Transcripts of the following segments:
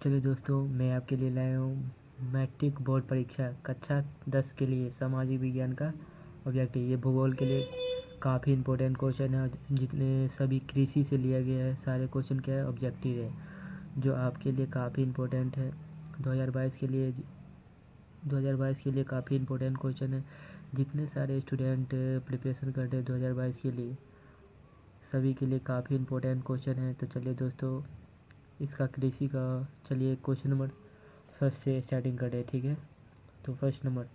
चलिए दोस्तों, मैं आपके लिए लाया हूँ मैट्रिक बोर्ड परीक्षा कक्षा 10 के लिए सामाजिक विज्ञान का ऑब्जेक्टिव। ये भूगोल के लिए काफ़ी इंपॉर्टेंट क्वेश्चन है। जितने सभी कृषि से लिया गया है, सारे क्वेश्चन क्या है, ऑब्जेक्टिव है, जो आपके लिए काफ़ी इंपॉर्टेंट है। 2022 के लिए काफ़ी इंपॉर्टेंट क्वेश्चन है। जितने सारे स्टूडेंट प्रिपरेशन करते हैं 2022 के लिए, सभी के लिए काफ़ी इंपॉर्टेंट क्वेश्चन है। तो चलिए दोस्तों, इसका कृषि का चलिए क्वेश्चन नंबर फर्स्ट से स्टार्टिंग करें, ठीक है। तो फर्स्ट नंबर,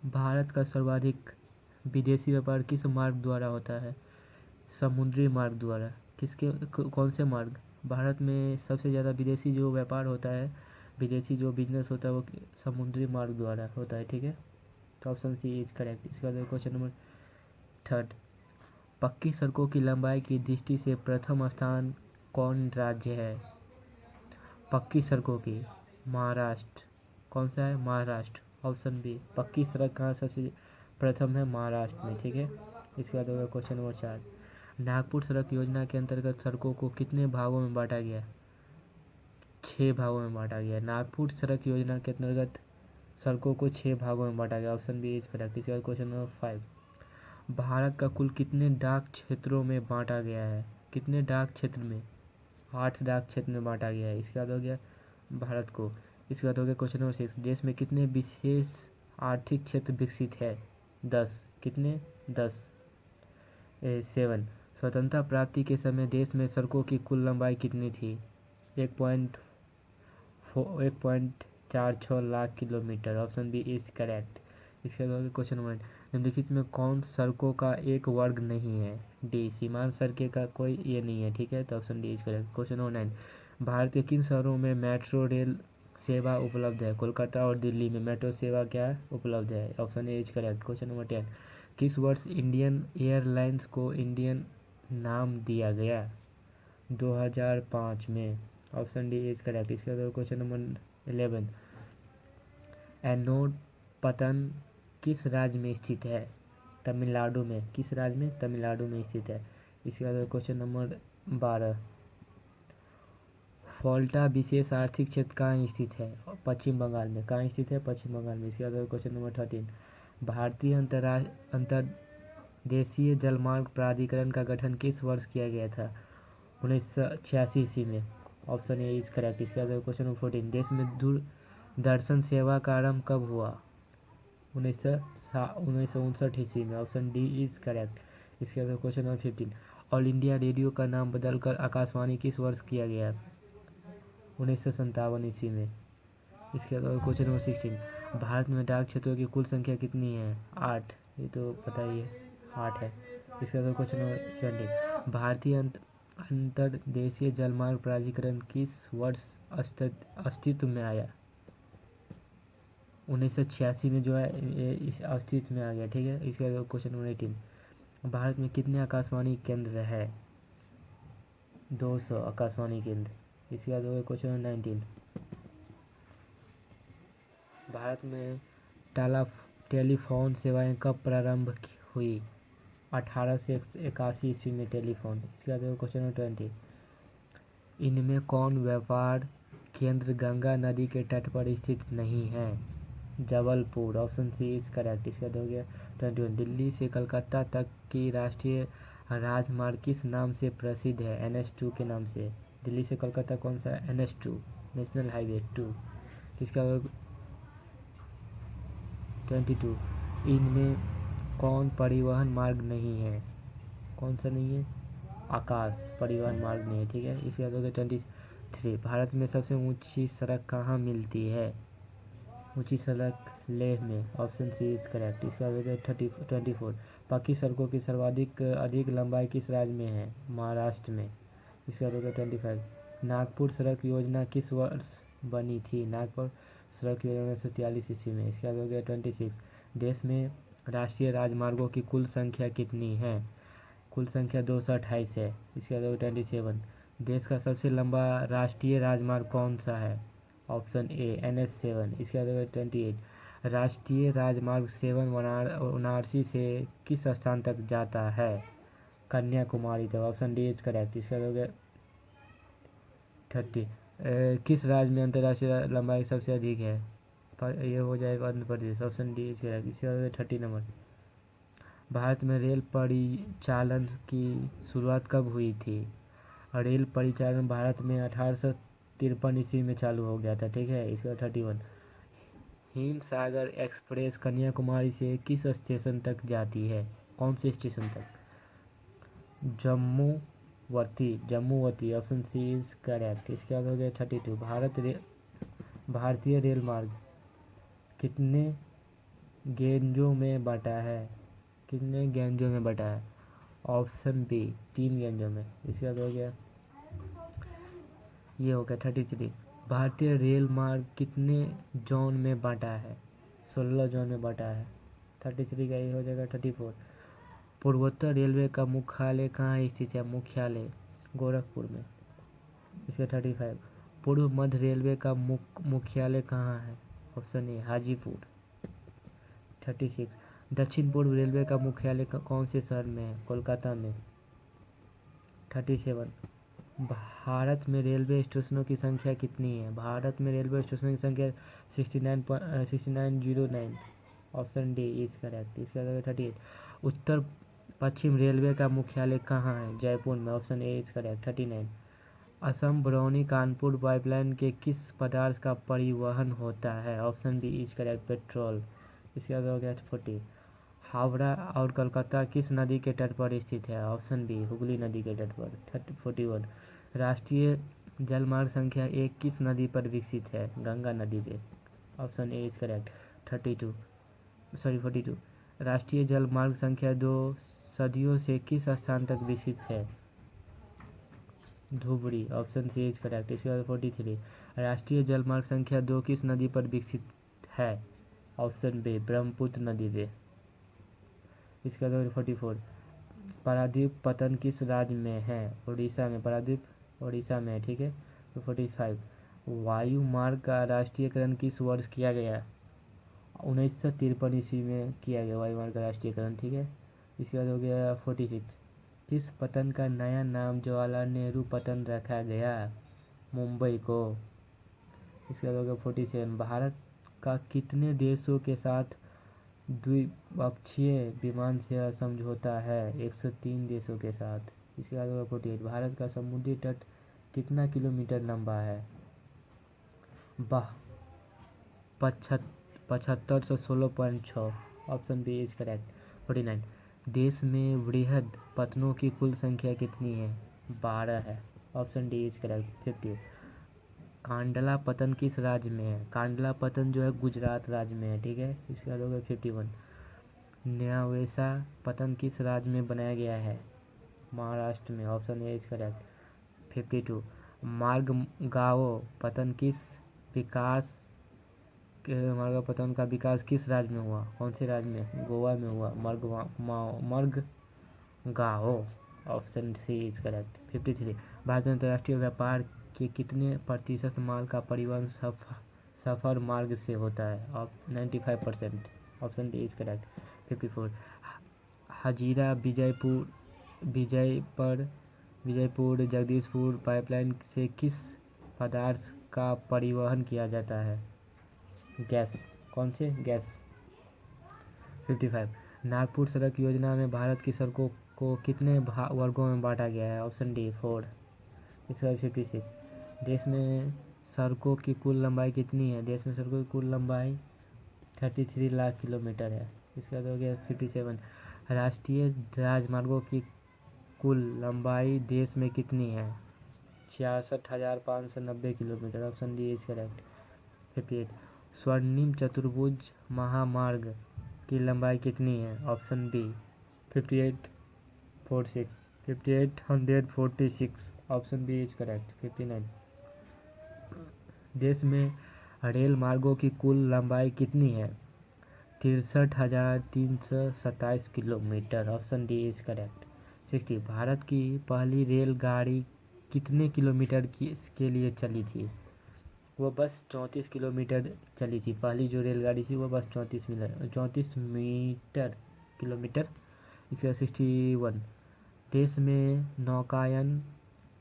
भारत का सर्वाधिक विदेशी व्यापार किस मार्ग द्वारा होता है? समुद्री मार्ग द्वारा। कौन से मार्ग? भारत में सबसे ज़्यादा विदेशी जो व्यापार होता है, विदेशी जो बिजनेस होता है, वो समुद्री मार्ग द्वारा होता है, ठीक है। तो ऑप्शन सी इज करेक्ट। इसके बाद क्वेश्चन नंबर थर्ड, पक्की सड़कों की लंबाई की दृष्टि से प्रथम स्थान कौन राज्य है? पक्की सड़कों की, महाराष्ट्र। कौन सा है? महाराष्ट्र। ऑप्शन बी, पक्की सड़क कहाँ सबसे प्रथम है? महाराष्ट्र में, ठीक है। इसके बाद होगा क्वेश्चन नंबर 4, नागपुर सड़क योजना के अंतर्गत सड़कों को कितने भागों में बांटा गया? 6 भागों में बांटा गया। नागपुर सड़क योजना के अंतर्गत सड़कों को 6 भागों में बांटा गया। Option B is correct. इसके बाद क्वेश्चन नंबर 5, भारत का कुल कितने डाक क्षेत्रों में बांटा गया है? कितने डाक क्षेत्र में? 8 डाक क्षेत्र में बांटा गया है। इसके बाद हो गया भारत को। इसके बाद हो गया क्वेश्चन नंबर 6, देश में कितने विशेष आर्थिक क्षेत्र विकसित है? 10। कितने? 10। 7। स्वतंत्रता प्राप्ति के समय देश में सड़कों की कुल लंबाई कितनी थी? 1.46 lakh kilometre. Option B is correct. इसके बाद क्वेश्चन नंबर, निम्नलिखित में कौन सड़कों का एक वर्ग नहीं है? डी, सीमांत सड़कें का कोई ये नहीं है, ठीक है। तो option D is correct. Question number 9, Bharat के किन शहरों में मेट्रो रेल सेवा उपलब्ध है? कोलकाता और दिल्ली में मेट्रो सेवा क्या उपलब्ध है? Option A is correct. Question number 10, किस वर्ष इंडियन एयरलाइंस को इंडियन नाम दिया गया? 2005 में। Option D is correct. इसके बाद क्वेश्चन नंबर 11, एनोड पतन किस राज्य में स्थित है? तमिलनाडु में। किस राज्य में? तमिलनाडु में स्थित है। इसके बाद क्वेश्चन नंबर 12, फॉल्टा विशेष आर्थिक क्षेत्र कहाँ स्थित है? पश्चिम बंगाल में। कहाँ स्थित है? पश्चिम बंगाल में। इसके बाद क्वेश्चन नंबर 13, भारतीय अंतर्देशीय जलमार्ग प्राधिकरण का गठन किस वर्ष किया गया था? 1986 ईस्वी में। Option A is correct. इसके बाद क्वेश्चन नंबर 14, देश में दूरदर्शन सेवा का आरंभ कब हुआ? 1959 ईस्वी में। Option D is correct. इसके बाद question number 15, all India radio का नाम बदलकर आकाशवाणी किस वर्ष किया गया? 1957 ईस्वी में। इसके बाद क्वेश्चन नंबर 16, भारत में डाक क्षेत्रों की कुल संख्या कितनी है? 8। ये तो पता ही है, 8 है। इसके बाद क्वेश्चन नंबर 17, भारतीय अंतर्देशीय जलमार्ग प्राधिकरण किस वर्ष अस्तित्व में आया? 1986 में जो है ये इस अस्तित्व में आ गया, ठीक है। इसके बाद क्वेश्चन नंबर 18, भारत में कितने आकाशवाणी केंद्र है? 200 आकाशवाणी केंद्र। इसके बाद होगा क्वेश्चन नंबर 19, भारत में टेलीफोन सेवाएं कब प्रारंभ हुई? 1881 ईस्वी में टेलीफोन। इसके बाद क्वेश्चन नंबर 20, इनमें कौन व्यापार केंद्र गंगा नदी के तट पर स्थित नहीं है? Jabalpur. Option C is correct. इसके बाद हो गया 21, दिल्ली से कलकत्ता तक की राष्ट्रीय राजमार्ग किस नाम से प्रसिद्ध है? NH2 के नाम से। दिल्ली से कलकत्ता कौन सा है? NH2, national highway 2। इसका 22, इनमें कौन परिवहन मार्ग नहीं है? कौन सा नहीं है? आकाश परिवहन मार्ग नहीं है, ठीक है। इसके बाद हो गया 23, भारत में सबसे ऊंची सड़क कहाँ मिलती है? ऊंची सड़क लेह में। Option C is correct. इसके बाद हो गया 24, पक्की सड़कों की सर्वाधिक अधिक लंबाई किस राज्य में है? महाराष्ट्र में। इसके बाद हो गया 25, नागपुर सड़क योजना किस वर्ष बनी थी? नागपुर सड़क योजना 1943 ईस्वी में। इसके बाद हो गया 26, देश में राष्ट्रीय राजमार्गों की कुल संख्या कितनी है? कुल संख्या 228 है। इसके बाद हो गया 27, देश का सबसे लंबा राष्ट्रीय राजमार्ग कौन सा है? Option A NH7। इसके बाद हो गया 28, राष्ट्रीय राजमार्ग 7 वाराणसी से किस स्थान तक जाता है? कन्याकुमारी तक। Option D is correct. इसके बाद हो गया 30। किस राज्य में अंतर्राष्ट्रीय लंबाई सबसे अधिक है? ये हो जाएगा आंध्र प्रदेश, ऑप्शन डी इसके बाद। इसके बाद 30 नंबर, भारत में रेल परिचालन की शुरुआत कब हुई थी? रेल परिचालन भारत में 1853 ईस्वी में चालू हो गया था, ठीक है। इसके बाद 31, हिमसागर एक्सप्रेस कन्याकुमारी से किस स्टेशन तक जाती है? कौन से स्टेशन तक? जम्मूवती, ऑप्शन सी इज करेक्ट। इसके बाद हो गया 32, भारतीय रेल मार्ग कितने गेंजों में बटा है? कितने गेंजों में बटा है? ऑप्शन बी 3 गेंजों में। इसके बाद हो गया, ये हो गया 33, भारतीय रेल मार्ग कितने जोन में बांटा है? 16 जोन में बांटा है। 33 का ये हो जाएगा 34, पूर्वोत्तर रेलवे का मुख्यालय कहाँ स्थित है? मुख्यालय गोरखपुर में। इसका 35, पूर्व मध्य रेलवे का मुख्यालय कहाँ है? Option A Hajipur. 36, दक्षिण पूर्व रेलवे का मुख्यालय कौन से शहर में है? कोलकाता में। 37, भारत में रेलवे स्टेशनों की संख्या कितनी है? भारत में रेलवे स्टेशनों की संख्या 6909, ऑप्शन डी इज करेक्ट। इसका 38, उत्तर पश्चिम रेलवे का मुख्यालय कहाँ है? जयपुर में, option A is correct. 39, Assam Barauni Kanpur pipeline के किस पदार्थ का परिवहन होता है? Option B is correct, petrol. इसके बाद हो गया 40, हावड़ा और कोलकाता किस नदी के तट पर स्थित है? ऑप्शन बी हुगली नदी के तट पर। 41, राष्ट्रीय जलमार्ग संख्या 1 किस नदी पर विकसित है? गंगा नदी पे, ऑप्शन ए इज करेक्ट। 42, राष्ट्रीय जलमार्ग संख्या 2 सदियों से किस स्थान तक विकसित है? Dhubri, option C is correct. इसके बाद 43, राष्ट्रीय जलमार्ग संख्या 2 किस नदी पर विकसित है? ऑप्शन बी ब्रह्मपुत्र नदी पे। इसके बाद 44, पारादीप पतन किस राज्य में है? उड़ीसा में, पारादीप उड़ीसा में है, ठीक है। तो 45, वायु मार्ग का राष्ट्रीयकरण किस वर्ष किया गया? 1953 ईस्वी में किया गया वायु मार्ग का राष्ट्रीयकरण, ठीक है। इसके बाद हो गया 46, किस पतन का नया नाम जवाहरलाल नेहरू पतन रखा गया? मुंबई को। इसके बाद हो गया 47, भारत का कितने देशों के साथ द्विपक्षीय विमान सेवा समझौता है? 103 देशों के साथ। इसके बाद होगा 48, भारत का समुद्री तट कितना किलोमीटर लंबा है? 7516.6, ऑप्शन बी इज करेक्ट। 49, देश में वृहद पतनों की कुल संख्या कितनी है? 12 है, option D is correct. 50, Kandla पतन किस राज्य में है? कांडला पतन जो है गुजरात राज्य में है, ठीक है। इसके बाद हो गया 51, न्यावेसा पतन किस राज्य में बनाया गया है? महाराष्ट्र में, option A is correct. 52, Margao पतन पतन का विकास किस राज्य में हुआ? कौन से राज्य में? गोवा में हुआ। Margao, option C is correct. 53, Bharat में अंतर्राष्ट्रीय व्यापार के कितने प्रतिशत माल का परिवहन सफर मार्ग से होता है? 95%, option D is correct. 54, Hazira Vijaypur Jagdishpur pipeline से किस पदार्थ का परिवहन किया जाता है? गैस। कौन से? गैस। 55, नागपुर सड़क योजना में भारत की सड़कों को कितने वर्गों में बांटा गया है? Option D 4। इसके बाद 56, देश में सड़कों की कुल लंबाई कितनी है? देश में सड़कों की कुल लंबाई 33 लाख किलोमीटर है। इसके बाद हो गया 57, राष्ट्रीय राजमार्गों की कुल लंबाई देश में कितनी है? 66,590 kilometre, option D is correct. 58, स्वर्णिम चतुर्भुज महामार्ग की लंबाई कितनी है? Option B 5846, option B is correct. 59, देश में रेल मार्गों की कुल लंबाई कितनी है? 63,327 kilometre, option D is correct. 60, Bharat की पहली रेलगाड़ी कितने किलोमीटर के लिए चली थी? वो बस 34 किलोमीटर चली थी। पहली जो रेलगाड़ी थी वो बस 34 मीटर किलोमीटर। इसके बाद 61, देश में नौकायन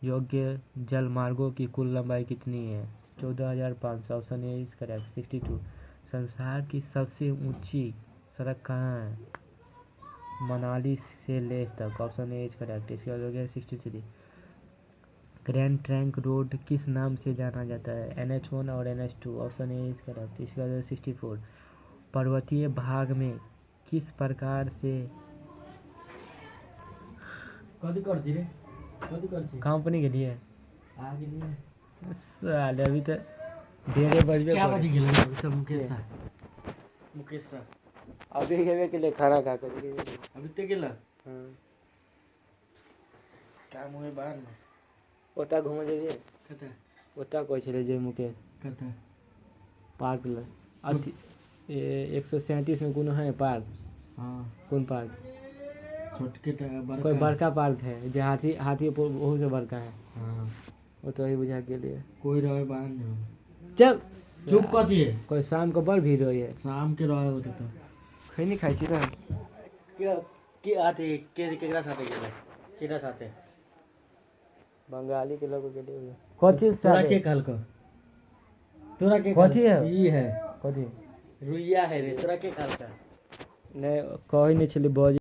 योग्य जल मार्गों की कुल लंबाई कितनी है? 14,500। Option A is correct. 62। संसार की सबसे ऊंची सड़क कहाँ है? मनाली से लेह तक। Option A is correct. इसके बाद हो गया 63। ग्रैंड ट्रंक रोड किस नाम से जाना जाता है? NH1 और NH2। Option A is correct. इसके बाद 64। पर्वतीय भाग में किस प्रकार से कंपनी के लिए साले अभी तो डेरे बजबे क्या करे। बज गेल सब मुकेश सा अभी हेबे के लिए खाना खा कर अभी ते गेला क्या मुहे बाहर में ओता घूम जाइए। कता ओता कोई चले जाइए मुकेश कता पार्क ल अथी 137 में कोनो है पार्क? हाँ कौन पार्क? छोटके बड़का कोई बड़का पार्क है जो हाथी हाथी बहुत से बड़का है। हाँ वो तो ही बुझा के लिए कोई रहे बाहर में चल चुप कर दिए कोई शाम को बड़ भीड़ हुई है। शाम के रहे होते तो खैनी खाई छी ना क्या के आते के केकरा साथे गेले केकरा साथे बंगाली के लोगों के लिए कथी तोरा के कहल को तोरा के कथी है? ई है कथी रुइया है रे तोरा के कहल का नहीं कही नहीं छली बज